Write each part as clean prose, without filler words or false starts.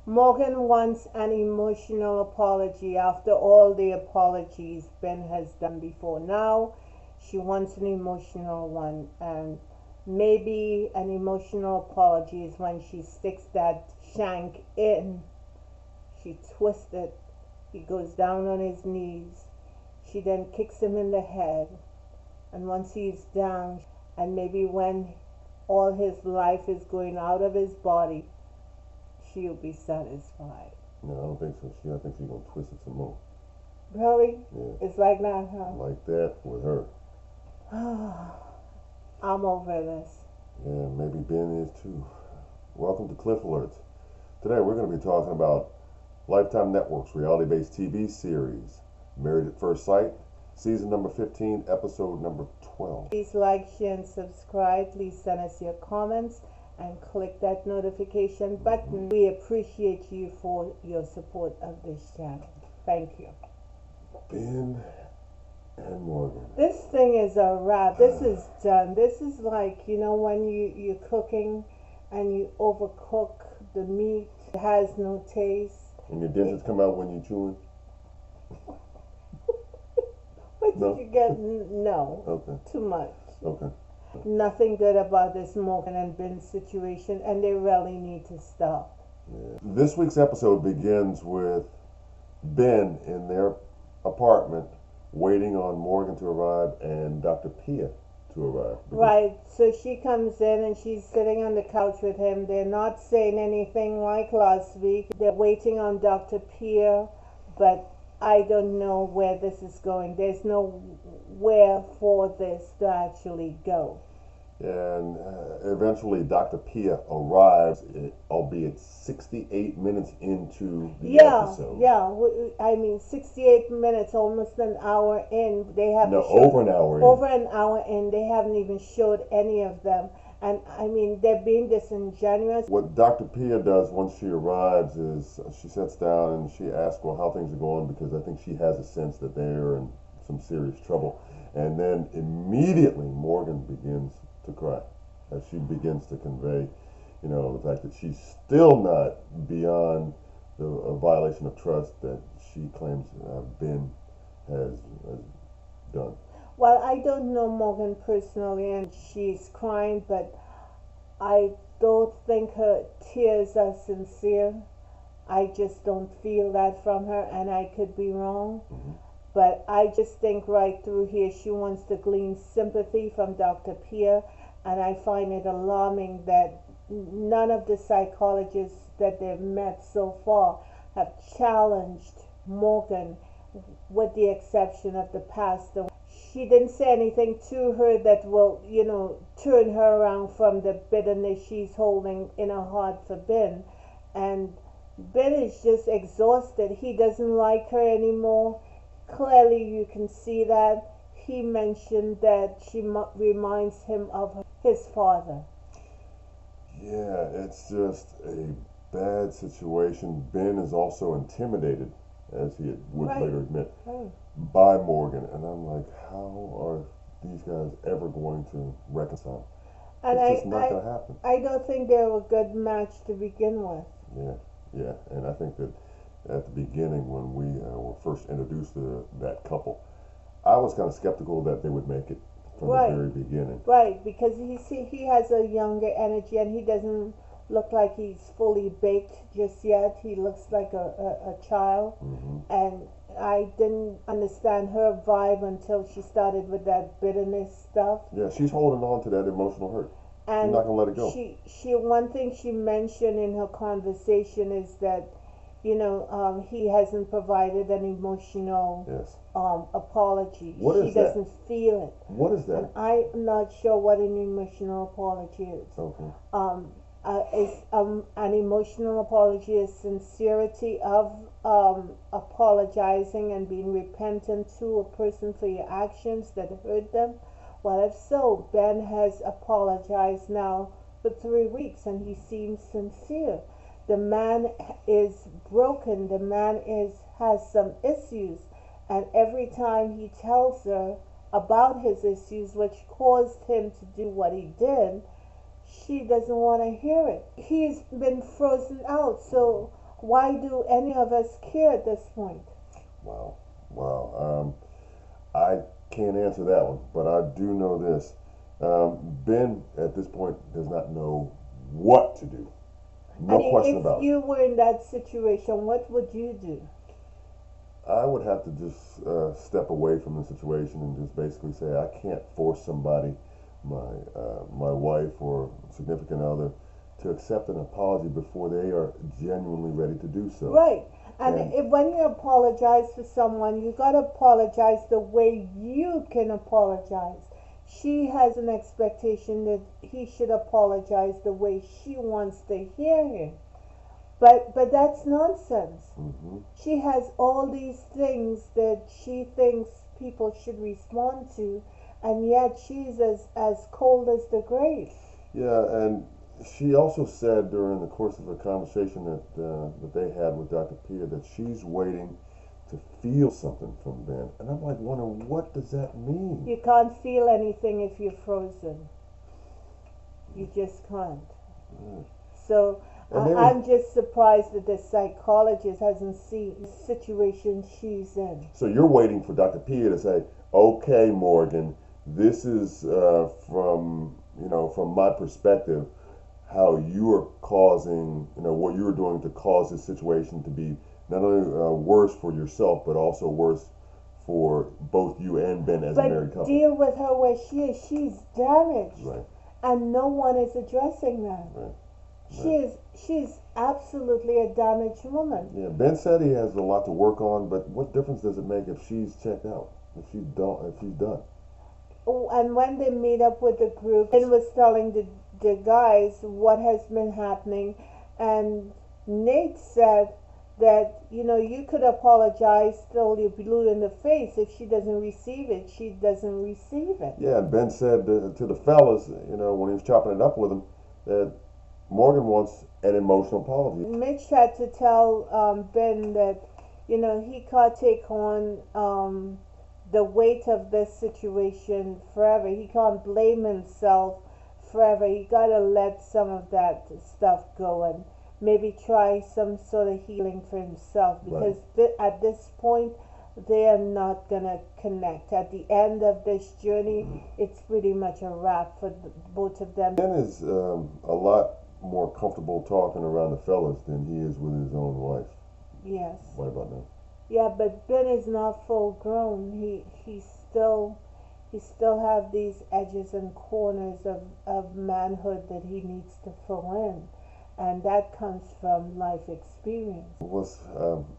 Morgan wants an emotional apology after all the apologies Ben has done before. Now she wants an emotional one, and maybe an emotional apology is when she sticks that shank in. She twists it. He goes down on his knees. She then kicks him in the head. And once he's down, and maybe when all his life is going out of his body, she'll be satisfied. No, I don't think so. I think she's gonna twist it some more. Really? Yeah. It's like that, huh? Like that with her. I'm over this. Yeah, maybe Ben is too. Welcome to Cliff Alerts. Today we're going to be talking about Lifetime Network's reality-based TV series, Married at First Sight, season number 15, episode number 12. Please like, share, and subscribe. Please send us your comments and click that notification button. We appreciate you for your support of this channel. Thank you. Ben and Morgan. This thing is a wrap. This is done. This is like, when you're cooking and you overcook the meat. It has no taste. And your dentures come out when you're chewing? What No? did you get? No. Okay. Too much. Okay. Nothing good about this Morgan and Ben situation, and they really need to stop. Yeah. This week's episode begins with Ben in their apartment waiting on Morgan to arrive and Dr. Pia to arrive. Right, so she comes in and she's sitting on the couch with him. They're not saying anything like last week. They're waiting on Dr. Pia, but I don't know where this is going. There's nowhere for this to actually go. And eventually Dr. Pia arrives, albeit 68 minutes into the episode. Yeah. I mean, 68 minutes, almost an hour in. They haven't No, over an hour in. Over an hour in. They haven't even showed any of them. And, I mean, they're being disingenuous. What Dr. Pia does once she arrives is she sits down and she asks, well, how things are going, because I think she has a sense that they're in some serious trouble. And then immediately Morgan begins to cry as she begins to convey, the fact that she's still not beyond the violation of trust that she claims Ben has done. Well, I don't know Morgan personally, and she's crying, but I don't think her tears are sincere. I just don't feel that from her, and I could be wrong. Mm-hmm. But I just think right through here she wants to glean sympathy from Dr. Pia, and I find it alarming that none of the psychologists that they've met so far have challenged Morgan, with the exception of the pastor. She didn't say anything to her that will, turn her around from the bitterness she's holding in her heart for Ben. And Ben is just exhausted. He doesn't like her anymore. Clearly you can see that. He mentioned that she reminds him of his father. Yeah, it's just a bad situation. Ben is also intimidated, as he would later admit, by Morgan. And I'm like, how are these guys ever going to reconcile? And it's just not going to happen. I don't think they're a good match to begin with. Yeah. And I think that at the beginning, when we were first introduced to that couple, I was kind of skeptical that they would make it from the very beginning. Right, because he has a younger energy, and he doesn't look like he's fully baked just yet. He looks like a child. Mm-hmm. And I didn't understand her vibe until she started with that bitterness stuff. Yeah, she's holding on to that emotional hurt. And she's not going to let it go. She one thing she mentioned in her conversation is that he hasn't provided an emotional apology. She doesn't feel it. What is that? And I'm not sure what an emotional apology is. Okay. An emotional apology is sincerity of apologizing and being repentant to a person for your actions that hurt them. Well, if so, Ben has apologized now for 3 weeks, and he seems sincere. The man is broken. The man has some issues, and every time he tells her about his issues, which caused him to do what he did, she doesn't want to hear it. He's been frozen out. So Why do any of us care at this point? Wow. Wow. I can't answer that one, but I do know this. Ben, at this point, does not know what to do. I No mean, question if about it. you were in that situation, what would you do? I would have to just step away from the situation and just basically say I can't force somebody, my wife or significant other, to accept an apology before they are genuinely ready to do so. Right. And And if, when you apologize to someone, you got to apologize the way you can apologize. She has an expectation that he should apologize the way she wants to hear him. But that's nonsense. hmm She has all these things that she thinks people should respond to, and yet she's as cold as the grave. yeah, and she also said during the course of a conversation that they had with Dr. Pia that she's waiting to feel something from Ben, and I'm like wondering what does that mean? You can't feel anything if you're frozen. You just can't. Mm. So And they I'm just surprised that the psychologist hasn't seen the situation she's in. So you're waiting for Dr. Pia to say, "Okay, Morgan, this is from my perspective, how you are causing, what you are doing to cause this situation to be not only worse for yourself, but also worse for both you and Ben as a married But couple." deal with her where she is. She's damaged, Right, and no one is addressing that. right, She's absolutely a damaged woman. yeah. Ben said he has a lot to work on, but what difference does it make if she's checked out, if she's done? Oh, and when they meet up with the group, Ben was telling the guys what has been happening, and Nate said that you could apologize till you're blue in the face. If she doesn't receive it, she doesn't receive it. Yeah, and Ben said to the fellas, when he was chopping it up with them, that Morgan wants an emotional apology. Mitch had to tell Ben that he can't take on the weight of this situation forever. He can't blame himself forever. He gotta let some of that stuff go and maybe try some sort of healing for himself, because at this point they are not gonna connect. At the end of this journey, it's pretty much a wrap for both of them. Ben is a lot more comfortable talking around the fellas than he is with his own wife. Yes. What about that? Yeah, but Ben is not full grown. He still have these edges and corners of manhood that he needs to fill in, and that comes from life experience. What's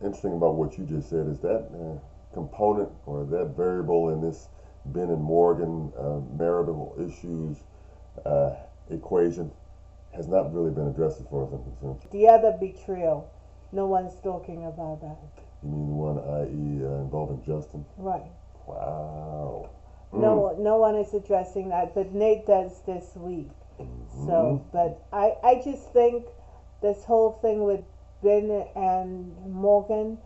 interesting about what you just said is that component or that variable in this Ben and Morgan marital issues equation has not really been addressed as far as I'm concerned. The other betrayal, no one's talking about that. You mean the one, i.e., involving Justin? Right. Wow. No one is addressing that, but Nate does this week. So, but I just think this whole thing with Ben and Morgan,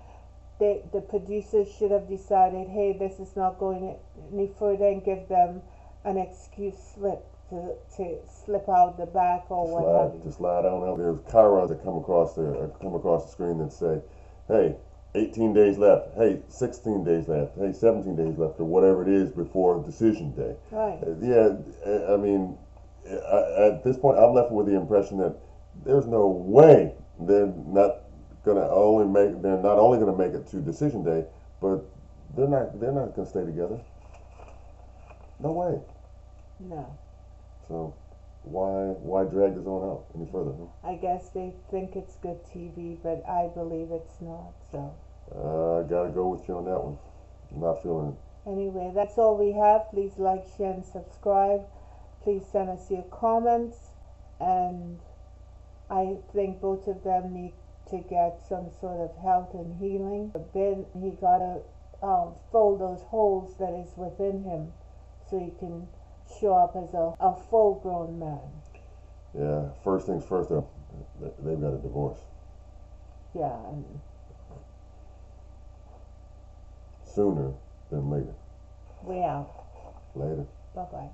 the producers should have decided, hey, this is not going any further, and give them an excuse slip to slip out the back or what have you. To slide on out. There's chirons that come across the screen that say, hey, 18 days left, hey, 16 days left, hey, 17 days left, or whatever it is before decision day. Right. I mean, at this point, I'm left with the impression that there's no way they're not only going to make it to decision day, but they're not going to stay together. No way. No. So why drag this on out any further? I guess they think it's good TV, but I believe it's not. So I gotta go with you on that one. I'm not feeling it. anyway, that's all we have. Please like, share, and subscribe. Please send us your comments, and I think both of them need to get some sort of health and healing. Ben, he gotta fill those holes that is within him, so he can show up as a full-grown man. Yeah, first things first, they've got a divorce. Yeah. And Sooner than later. we out. Later. Bye-bye.